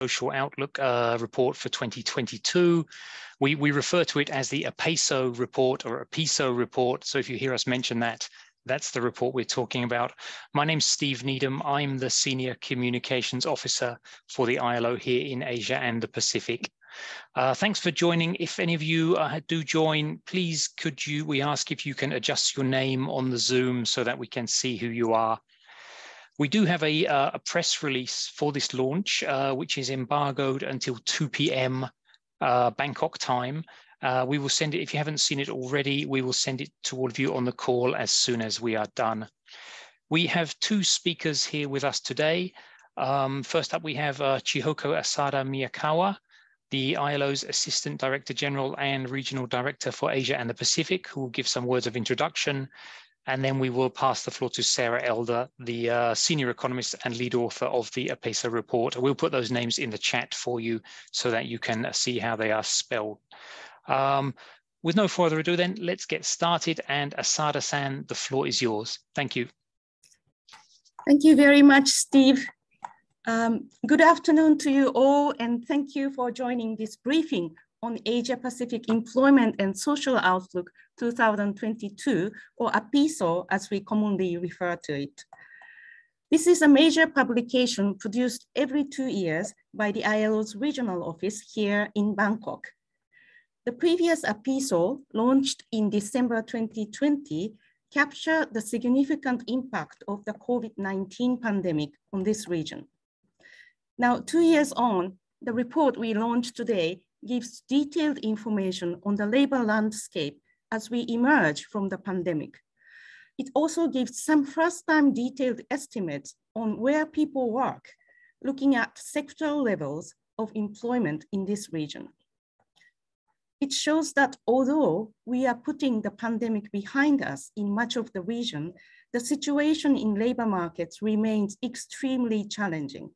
Social Outlook report for 2022. We refer to it as the APESO report or APESO report. So if you hear us mention that, that's the report we're talking about. My name's Steve Needham. I'm the Senior Communications Officer for the ILO here in Asia and the Pacific. Thanks for joining. If any of you do join, please we ask if you can adjust your name on the Zoom so that we can see who you are. We do have a press release for this launch, which is embargoed until 2 p.m. Bangkok time. We will send it, if you haven't seen it already, we will send it to all of you on the call as soon as we are done. We have two speakers here with us today. First up, we have Chihoko Asada Miyakawa, the ILO's Assistant Director General and Regional Director for Asia and the Pacific, who will give some words of introduction. And then we will pass the floor to Sarah Elder, the senior economist and lead author of the APESO report. We'll put those names in the chat for you so that you can see how they are spelled. With no further ado then, let's get started. And Asada-san, the floor is yours. Thank you. Thank you very much, Steve. Good afternoon to you all, and thank you for joining this briefing on Asia-Pacific Employment and Social Outlook 2022, or APESO as we commonly refer to it. This is a major publication produced every 2 years by the ILO's regional office here in Bangkok. The previous APESO, launched in December 2020, captured the significant impact of the COVID-19 pandemic on this region. Now, 2 years on, the report we launched today gives detailed information on the labor landscape as we emerge from the pandemic. It also gives some first-time detailed estimates on where people work, looking at sectoral levels of employment in this region. It shows that although we are putting the pandemic behind us in much of the region, the situation in labor markets remains extremely challenging.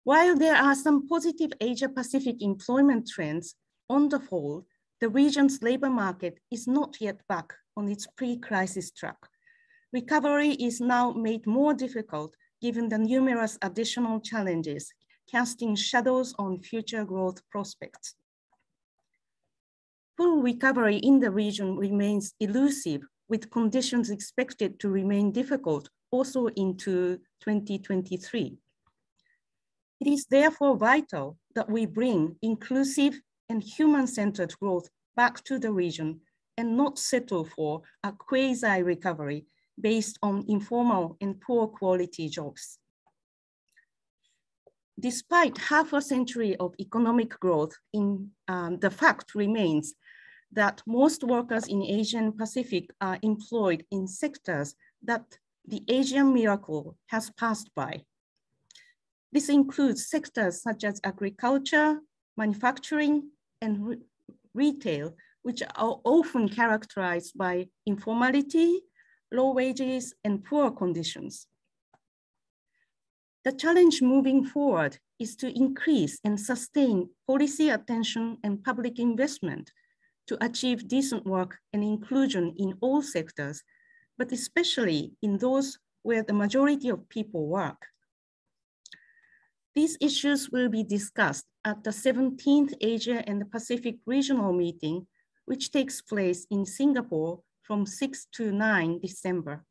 While there are some positive Asia-Pacific employment trends, on the whole, the region's labor market is not yet back on its pre-crisis track. Recovery is now made more difficult given the numerous additional challenges, casting shadows on future growth prospects. Full recovery in the region remains elusive, with conditions expected to remain difficult also into 2023. It is therefore vital that we bring inclusive and human-centered growth back to the region and not settle for a quasi-recovery based on informal and poor quality jobs. Despite half a century of economic growth, the fact remains that most workers in Asian Pacific are employed in sectors that the Asian miracle has passed by. This includes sectors such as agriculture, manufacturing, and retail, which are often characterized by informality, low wages, and poor conditions. The challenge moving forward is to increase and sustain policy attention and public investment to achieve decent work and inclusion in all sectors, but especially in those where the majority of people work. These issues will be discussed at the 17th Asia and the Pacific Regional Meeting, which takes place in Singapore from 6 to 9 December.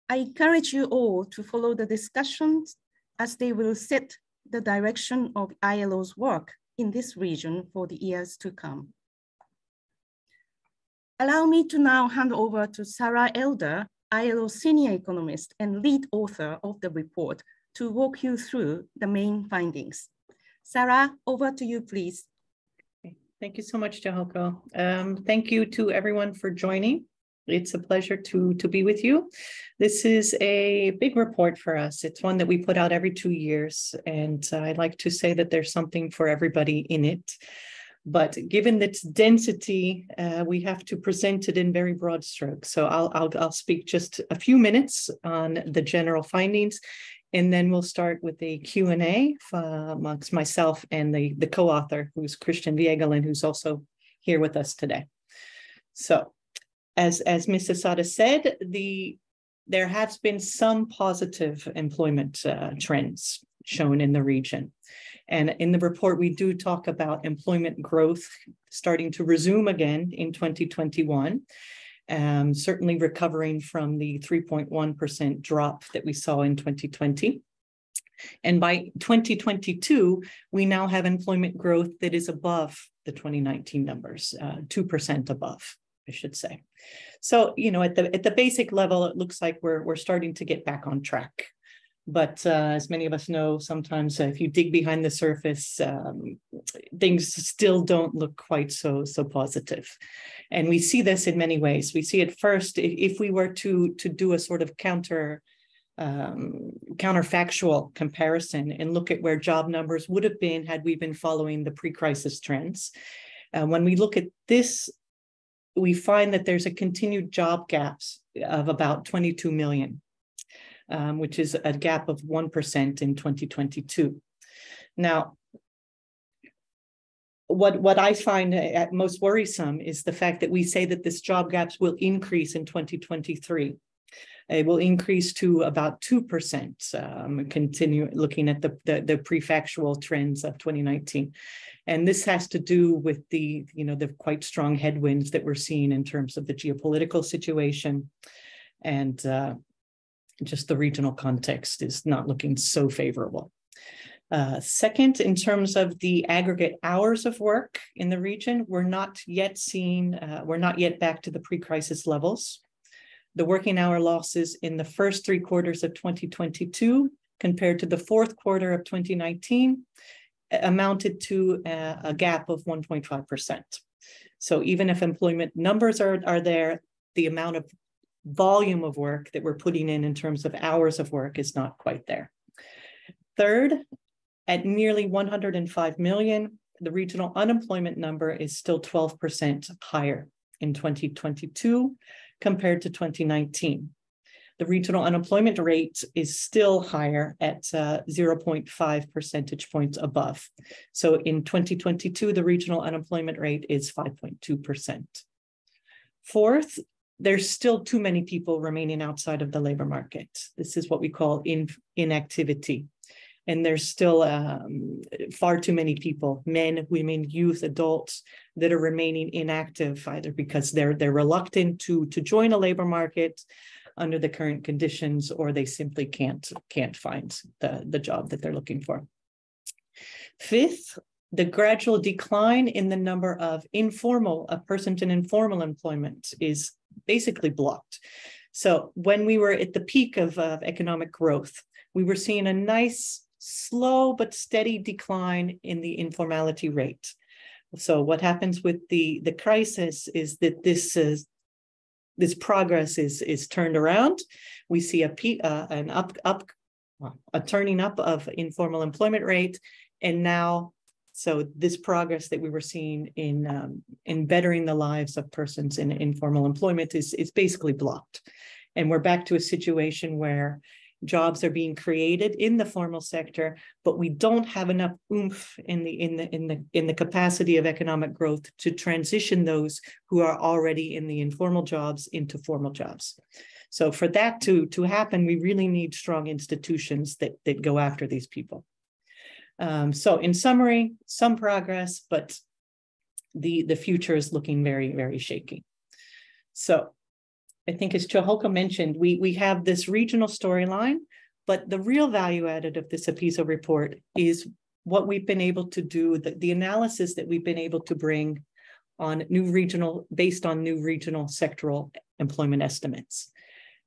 I encourage you all to follow the discussions as they will set the direction of ILO's work in this region for the years to come. Allow me to now hand over to Sarah Elder, ILO senior economist and lead author of the report, to walk you through the main findings. Sarah, over to you, please. Thank you so much, Chihoko. Thank you to everyone for joining. It's a pleasure to be with you. This is a big report for us. It's one that we put out every 2 years, and I like to say that there's something for everybody in it. But given its density, we have to present it in very broad strokes. So I'll speak just a few minutes on the general findings, and then we'll start with a Q&A amongst myself and the co-author, who's Christian Viegelin, who's also here with us today. So as Ms. Asada said, there has been some positive employment trends. shown in the region. And in the report, we do talk about employment growth starting to resume again in 2021, certainly recovering from the 3.1% drop that we saw in 2020. And by 2022, we now have employment growth that is above the 2019 numbers, 2% above, I should say. So, you know, at the basic level, it looks like we're starting to get back on track. But as many of us know, sometimes if you dig behind the surface, things still don't look quite so positive. And we see this in many ways. We see it first, if we were to do a sort of counterfactual comparison and look at where job numbers would have been had we been following the pre-crisis trends. When we look at this, we find that there's a continued job gaps of about 22 million. Which is a gap of 1% in 2022. Now, what I find most worrisome is the fact that we say that this job gaps will increase in 2023. It will increase to about 2%, continue looking at the pre-factual trends of 2019. And this has to do with the quite strong headwinds that we're seeing in terms of the geopolitical situation, and just the regional context is not looking so favorable. Second, in terms of the aggregate hours of work in the region, we're not yet back to the pre-crisis levels. The working hour losses in the first 3 quarters of 2022 compared to the 4th quarter of 2019 amounted to a gap of 1.5%. So even if employment numbers are there, the amount of volume of work that we're putting in terms of hours of work is not quite there. Third, at nearly 105 million, the regional unemployment number is still 12% higher in 2022 compared to 2019. The regional unemployment rate is still higher at 0.5 percentage points above. So in 2022, the regional unemployment rate is 5.2%. Fourth, there's still too many people remaining outside of the labor market. This is what we call inactivity. And there's still far too many people, men, women, youth, adults, that are remaining inactive, either because they're reluctant to join a labor market under the current conditions, or they simply can't find the job that they're looking for. Fifth, the gradual decline in the number of persons in informal employment is basically blocked. So when we were at the peak of economic growth, we were seeing a nice, slow but steady decline in the informality rate. So what happens with the crisis is that this progress is turned around. We see a turning up of informal employment rate, and now, so this progress that we were seeing in bettering the lives of persons in informal employment is basically blocked. And we're back to a situation where jobs are being created in the formal sector, but we don't have enough oomph in the capacity of economic growth to transition those who are already in the informal jobs into formal jobs. So for that to happen, we really need strong institutions that go after these people. So in summary, some progress, but the future is looking very, very shaky. So I think, as Chohoka mentioned, we have this regional storyline, but the real value added of this APESO report is what we've been able to do, the analysis that we've been able to bring on based on new regional sectoral employment estimates.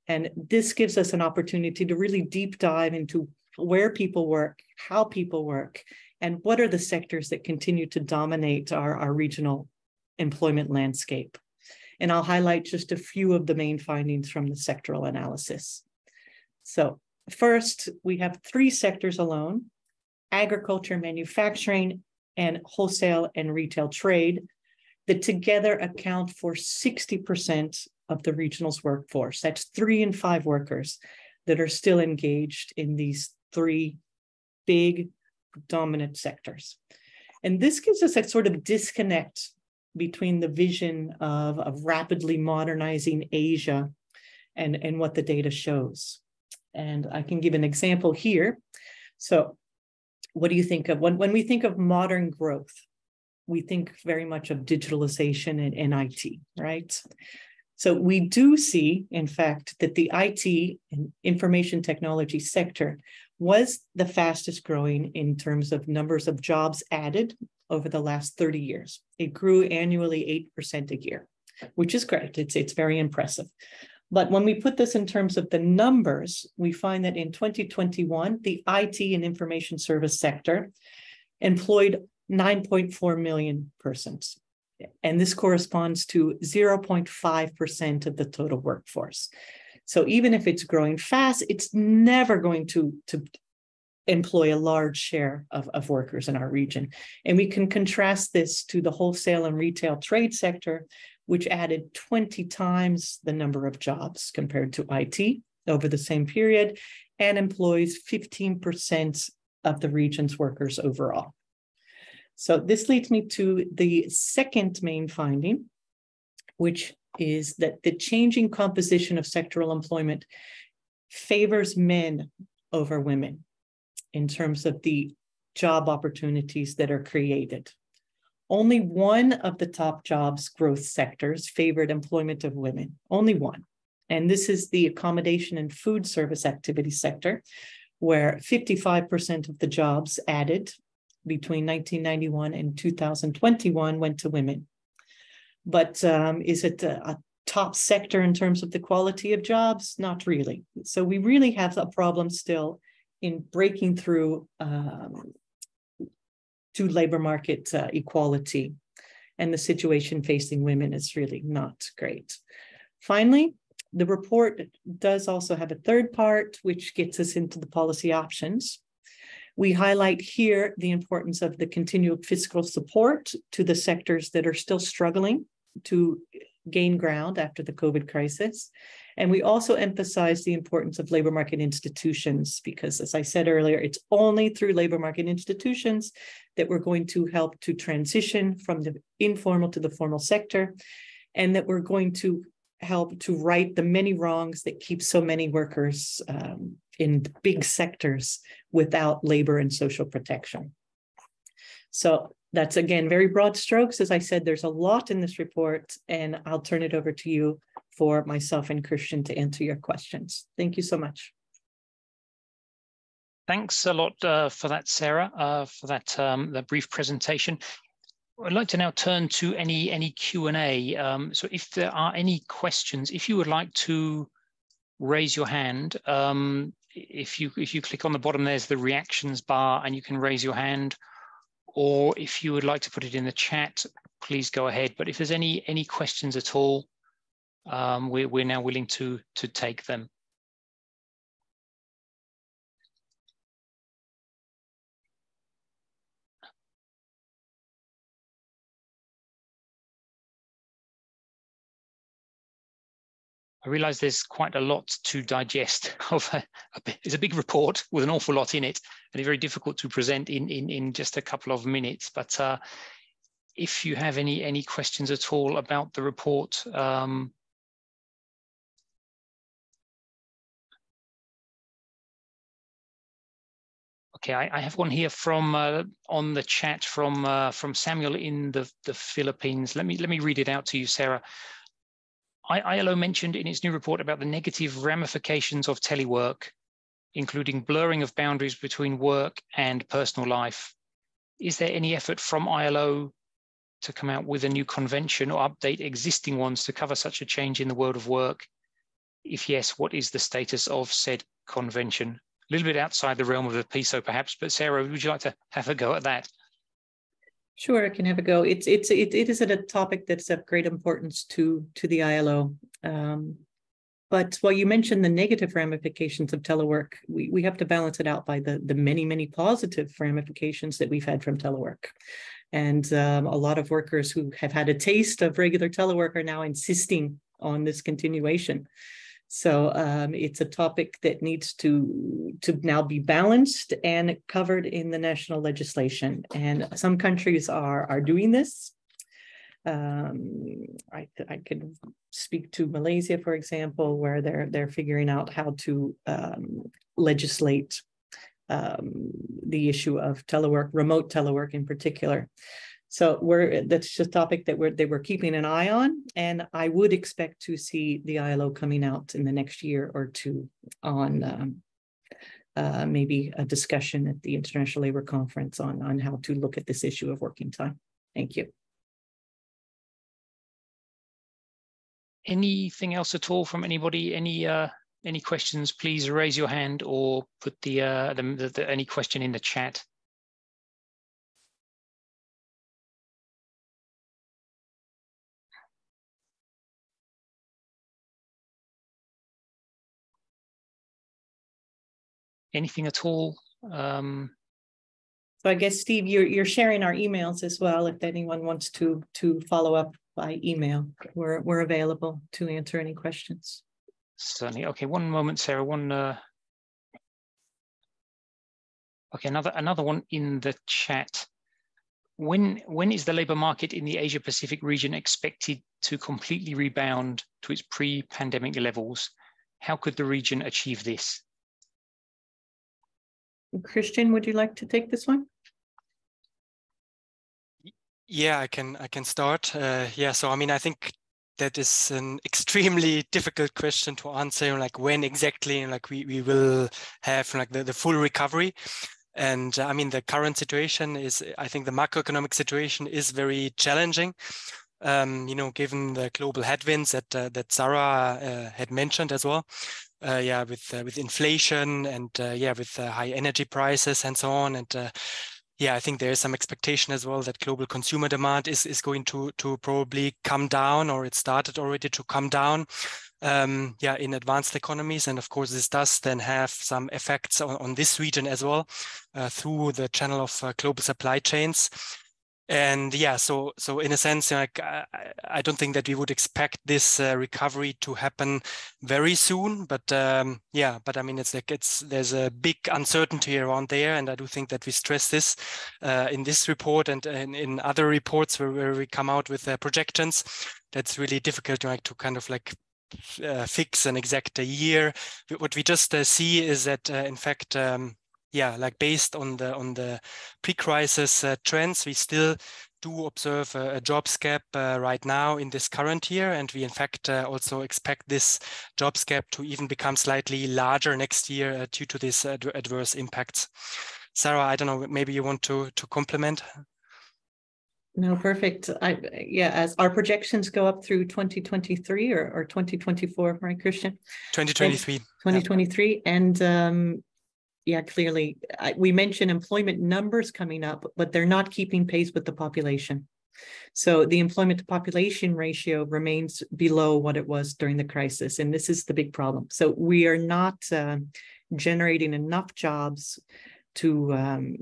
And this gives us an opportunity to really deep dive into where people work, how people work, and what are the sectors that continue to dominate our regional employment landscape. And I'll highlight just a few of the main findings from the sectoral analysis. So first, we have 3 sectors alone: agriculture, manufacturing, and wholesale and retail trade, that together account for 60% of the regional's workforce. That's 3 in 5 workers that are still engaged in these 3 big dominant sectors. And this gives us a sort of disconnect between the vision of rapidly modernizing Asia and what the data shows. And I can give an example here. So what do you think of when we think of modern growth? We think very much of digitalization and IT, right? So we do see, in fact, that the IT and information technology sector was the fastest growing in terms of numbers of jobs added over the last 30 years. It grew annually 8% a year, which is great. It's very impressive. But when we put this in terms of the numbers, we find that in 2021, the IT and information service sector employed 9.4 million persons. And this corresponds to 0.5% of the total workforce. So even if it's growing fast, it's never going to employ a large share of workers in our region. And we can contrast this to the wholesale and retail trade sector, which added 20 times the number of jobs compared to IT over the same period and employs 15% of the region's workers overall. So this leads me to the second main finding, which is that the changing composition of sectoral employment favors men over women in terms of the job opportunities that are created. Only one of the top jobs growth sectors favored employment of women, only one. And this is the accommodation and food service activity sector, where 55% of the jobs added between 1991 and 2021 went to women. But is it a top sector in terms of the quality of jobs? Not really. So we really have a problem still in breaking through to labor market equality. And the situation facing women is really not great. Finally, the report does also have a third part, which gets us into the policy options. We highlight here the importance of the continued fiscal support to the sectors that are still struggling to gain ground after the COVID crisis. And we also emphasize the importance of labor market institutions, because as I said earlier, it's only through labor market institutions that we're going to help to transition from the informal to the formal sector, and that we're going to help to right the many wrongs that keep so many workers in big sectors without labor and social protection. So that's, again, very broad strokes. As I said, there's a lot in this report, and I'll turn it over to you for myself and Christian to answer your questions. Thank you so much. Thanks a lot for that, Sarah, for that brief presentation. I'd like to now turn to any Q&A. So if there are any questions, if you would like to raise your hand, if you click on the bottom, there's the reactions bar and you can raise your hand, or if you would like to put it in the chat, please go ahead. But if there's any questions at all, we're now willing to take them. I realize there's quite a lot to digest. It's a big report with an awful lot in it, and it's very difficult to present in just a couple of minutes. But if you have any questions at all about the report, okay, I have one here from on the chat from Samuel in the Philippines. Let me read it out to you, Sarah. ILO mentioned in its new report about the negative ramifications of telework, including blurring of boundaries between work and personal life. Is there any effort from ILO to come out with a new convention or update existing ones to cover such a change in the world of work? If yes, what is the status of said convention? A little bit outside the realm of the APESO perhaps, but Sarah, would you like to have a go at that? Sure, I can have a go. It is a topic that's of great importance to the ILO. But while you mentioned the negative ramifications of telework, we have to balance it out by the many positive ramifications that we've had from telework. And a lot of workers who have had a taste of regular telework are now insisting on this continuation. So it's a topic that needs to now be balanced and covered in the national legislation. And some countries are doing this. I could speak to Malaysia, for example, where they're figuring out how to legislate the issue of telework, remote telework in particular. So that's just a topic that we're keeping an eye on, and I would expect to see the ILO coming out in the next year or two on maybe a discussion at the International Labor Conference on how to look at this issue of working time. Thank you. Anything else at all from anybody? Any questions? Please raise your hand or put any question in the chat. Anything at all? So I guess, Steve, you're sharing our emails as well. If anyone wants to follow up by email, we're available to answer any questions. Certainly. Okay, one moment, Sarah. Okay, another one in the chat. When is the labor market in the Asia Pacific region expected to completely rebound to its pre-pandemic levels? How could the region achieve this? Christian, would you like to take this one? Yeah, I can start. Yeah, so I mean, I think that is an extremely difficult question to answer, like when exactly like we will have like the full recovery. And I mean, the current situation is, I think the macroeconomic situation is very challenging, you know, given the global headwinds that Sarah had mentioned as well. Yeah, with inflation and yeah, with high energy prices and so on. And yeah, I think there is some expectation as well that global consumer demand is going to probably come down, or it started already to come down. Yeah, in advanced economies, and of course this does then have some effects on this region as well through the channel of global supply chains. And yeah, so in a sense, like I don't think that we would expect this recovery to happen very soon, but yeah, but I mean, it's like there's a big uncertainty around there, and I do think that we stress this in this report and in other reports where we come out with projections. That's really difficult to kind of like fix an exact year. What we just see is that in fact, yeah, like based on the pre-crisis trends, we still do observe a jobs gap right now in this current year, and we in fact also expect this jobs gap to even become slightly larger next year due to these adverse impacts. Sarah, I don't know, maybe you want to complement? No, perfect. Yeah, as our projections go up through 2023 or 2024, right, Christian? 2023. 2023, yeah. And yeah, clearly, we mentioned employment numbers coming up, but they're not keeping pace with the population. So the employment to population ratio remains below what it was during the crisis, and this is the big problem. So we are not generating enough jobs to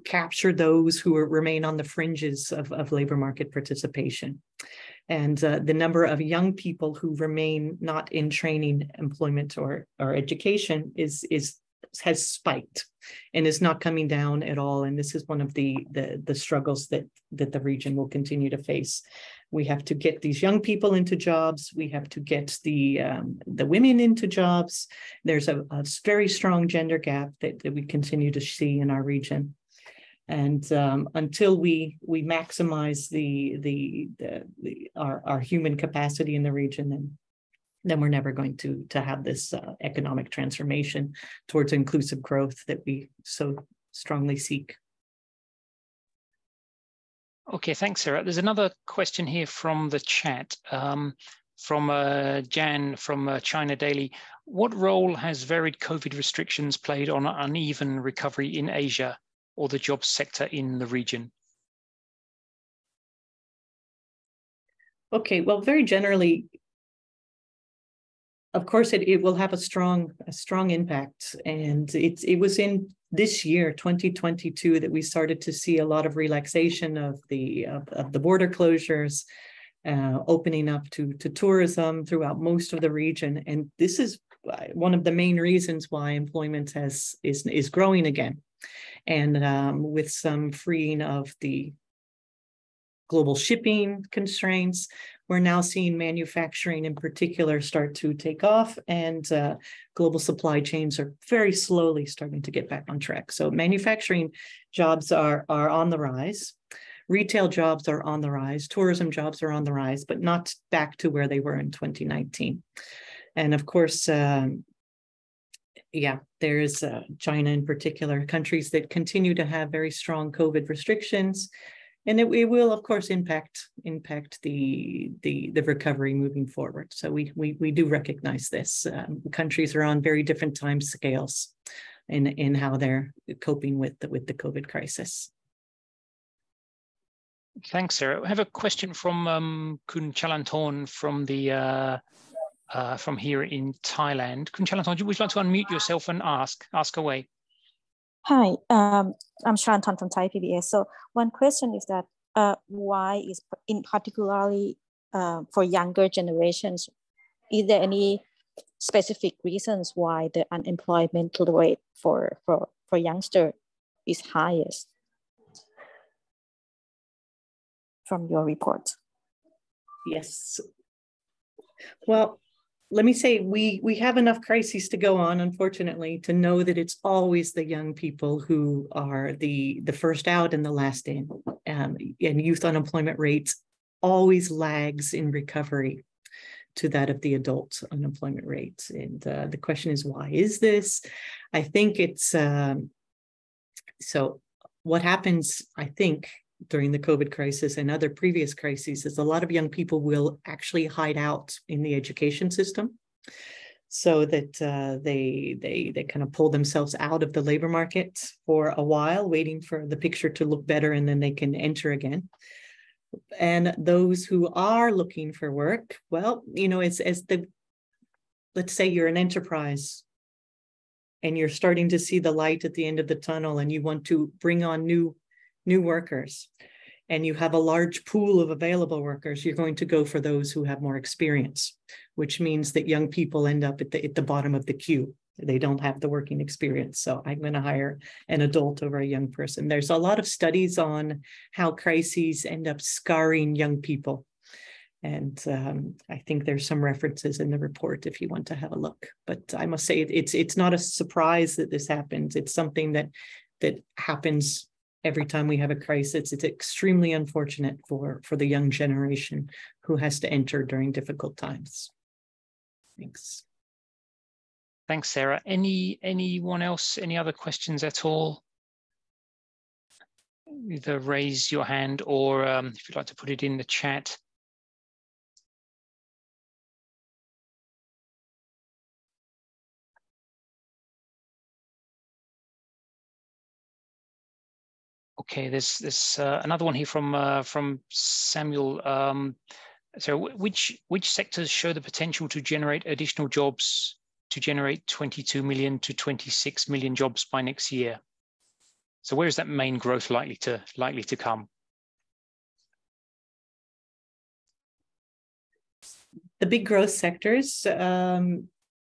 capture those who remain on the fringes of labor market participation. And the number of young people who remain not in training, employment, or education has spiked and is not coming down at all. And this is one of the struggles that the region will continue to face. We have to get these young people into jobs. We have to get the women into jobs. There's a very strong gender gap that we continue to see in our region. And until we maximize our human capacity in the region, then we're never going to have this economic transformation towards inclusive growth that we so strongly seek. Okay, thanks, Sarah. There's another question here from the chat from Jan from China Daily. What role has varied COVID restrictions played on uneven recovery in Asia or the jobs sector in the region? Okay, well, very generally, of course, it will have a strong impact, and it was in this year, 2022, that we started to see a lot of relaxation of the border closures, opening up to tourism throughout most of the region, and this is one of the main reasons why employment is growing again, and with some freeing of the global shipping constraints. We're now seeing manufacturing in particular start to take off, and global supply chains are very slowly starting to get back on track. So manufacturing jobs are on the rise. Retail jobs are on the rise. Tourism jobs are on the rise, but not back to where they were in 2019. And of course, there's China in particular, countries that continue to have very strong COVID restrictions. And it will, of course, impact the recovery moving forward. So we do recognize this. Countries are on very different time scales in how they're coping with the COVID crisis. Thanks, Sarah. I have a question from Kun Chalantorn from the from here in Thailand. Kun Chalantorn, would you like to unmute yourself and ask away? Hi, I'm Chalantorn from Thai PBS. So one question is that why is, in particularly for younger generations, is there any specific reasons why the unemployment rate for youngster is highest from your report? Yes. Well, let me say we have enough crises to go on, unfortunately, to know that it's always the young people who are the first out and the last in. And youth unemployment rates always lags in recovery to that of the adult unemployment rate. And the question is, why is this? I think it's, so what happens, I think, during the COVID crisis and other previous crises is a lot of young people will actually hide out in the education system so that they kind of pull themselves out of the labor market for a while, waiting for the picture to look better, and then they can enter again. And those who are looking for work, well, you know, let's say you're an enterprise and you're starting to see the light at the end of the tunnel and you want to bring on new workers, and you have a large pool of available workers, you're going to go for those who have more experience, which means that young people end up at the bottom of the queue. They don't have the working experience. So I'm going to hire an adult over a young person. There's a lot of studies on how crises end up scarring young people. And I think there's some references in the report if you want to have a look. But I must say, it's not a surprise that this happens. It's something that happens every time we have a crisis. It's extremely unfortunate for the young generation who has to enter during difficult times. Thanks. Thanks, Sarah. Anyone else? Any other questions at all? Either raise your hand or if you'd like to put it in the chat. Okay, there's another one here from Samuel. So which sectors show the potential to generate additional jobs, to generate 22 million to 26 million jobs by next year? So where is that main growth likely to come? The big growth sectors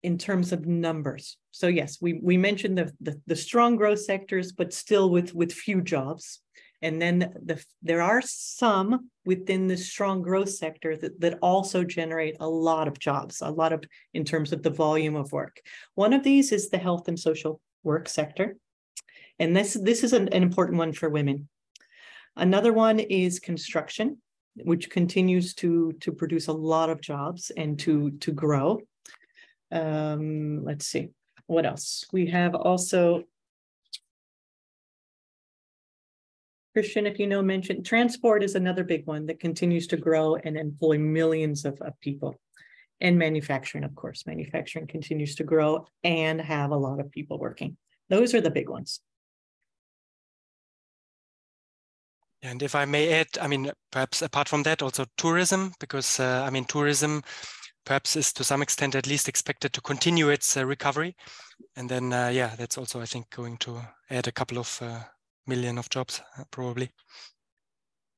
in terms of numbers. So yes, we mentioned the strong growth sectors, but still with few jobs. And then there are some within the strong growth sector that also generate a lot of jobs, in terms of the volume of work. One of these is the health and social work sector. And this is an important one for women. Another one is construction, which continues to produce a lot of jobs and to grow. Let's see, what else? We have also, Christian, if you know, mentioned transport is another big one that continues to grow and employ millions of people. And manufacturing, of course, manufacturing continues to grow and have a lot of people working. Those are the big ones. And if I may add, I mean, perhaps apart from that, also tourism, because I mean, tourism perhaps is to some extent at least expected to continue its recovery. And then, yeah, that's also, I think, going to add a couple of million of jobs, probably.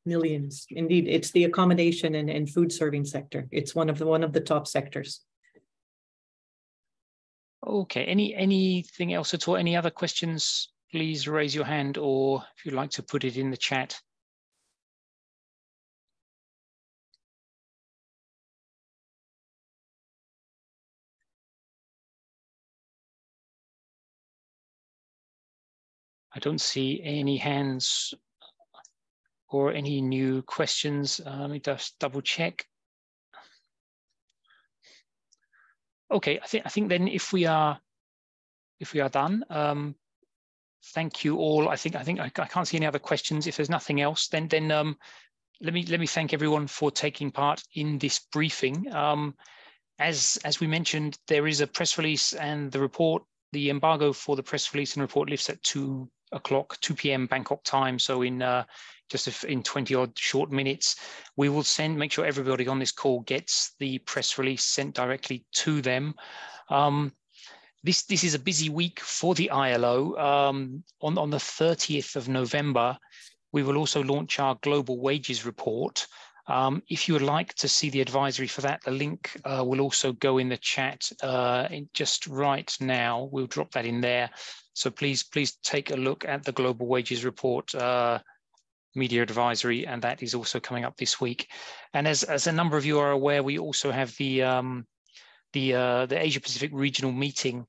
Millions, indeed. It's the accommodation and food serving sector. It's one of the top sectors. Okay, anything else at all? Any other questions? Please raise your hand, or if you'd like to put it in the chat. I don't see any hands or any new questions. Let me just double check. Okay, I think then if we are done, thank you all. I can't see any other questions. If there's nothing else, then let me thank everyone for taking part in this briefing. As we mentioned, there is a press release and the report. The embargo for the press release and report lifts at 2 p.m. Bangkok time. So in just in 20 odd short minutes, we will make sure everybody on this call gets the press release sent directly to them. This is a busy week for the ILO. On the 30th of November, we will also launch our global wages report. If you would like to see the advisory for that, the link will also go in the chat just right now. We'll drop that in there. So please take a look at the global wages report media advisory, and that is also coming up this week. And as a number of you are aware, we also have the Asia Pacific regional meeting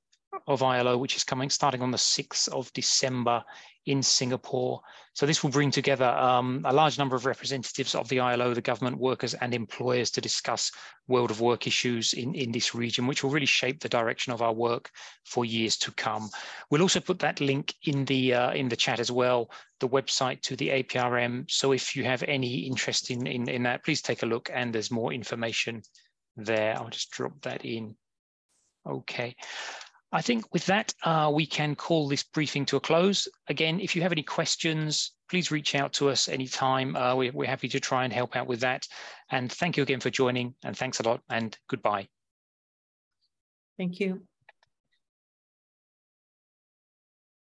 of ILO, which is starting on the 6th of December in Singapore. So this will bring together a large number of representatives of the ILO, the government, workers and employers to discuss world of work issues in this region, which will really shape the direction of our work for years to come. We'll also put that link in the chat as well, the website to the APRM. So if you have any interest in that, please take a look, and there's more information there. I'll just drop that in. Okay. I think with that, we can call this briefing to a close. Again, if you have any questions, please reach out to us anytime. We're happy to try and help out with that. And thank you again for joining, and thanks a lot, and goodbye. Thank you.